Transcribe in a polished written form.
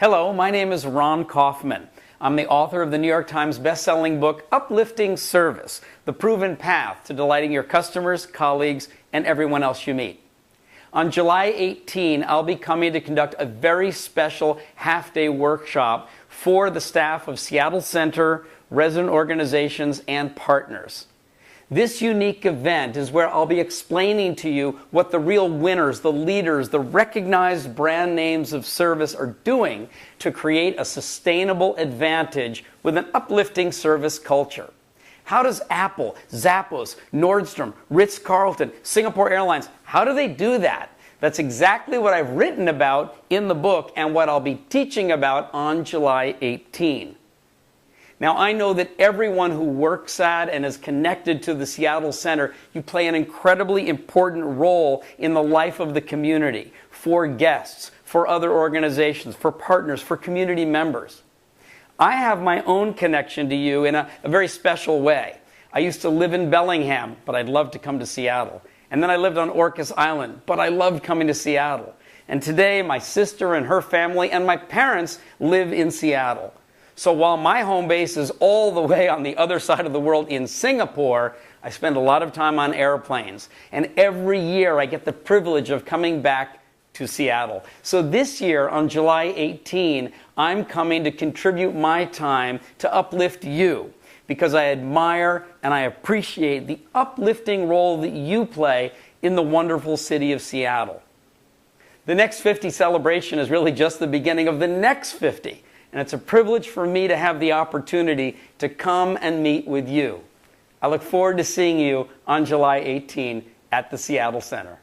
Hello, my name is Ron Kaufman. I'm the author of the New York Times bestselling book, Uplifting Service, the proven path to delighting your customers, colleagues, and everyone else you meet. On July 18, I'll be coming to conduct a very special half-day workshop for the staff of Seattle Center, resident organizations, and partners. This unique event is where I'll be explaining to you what the real winners, the leaders, the recognized brand names of service are doing to create a sustainable advantage with an uplifting service culture. How does Apple, Zappos, Nordstrom, Ritz-Carlton, Singapore Airlines, how do they do that? That's exactly what I've written about in the book and what I'll be teaching about on July 18. Now, I know that everyone who works at and is connected to the Seattle Center, you play an incredibly important role in the life of the community, for guests, for other organizations, for partners, for community members. I have my own connection to you in a very special way. I used to live in Bellingham, but I'd love to come to Seattle. And then I lived on Orcas Island, but I loved coming to Seattle. And today, my sister and her family and my parents live in Seattle. So while my home base is all the way on the other side of the world in Singapore, I spend a lot of time on airplanes. And every year I get the privilege of coming back to Seattle. So this year, on July 18, I'm coming to contribute my time to uplift you, because I admire and I appreciate the uplifting role that you play in the wonderful city of Seattle. The Next 50 celebration is really just the beginning of the next 50. And it's a privilege for me to have the opportunity to come and meet with you. I look forward to seeing you on July 18 at the Seattle Center.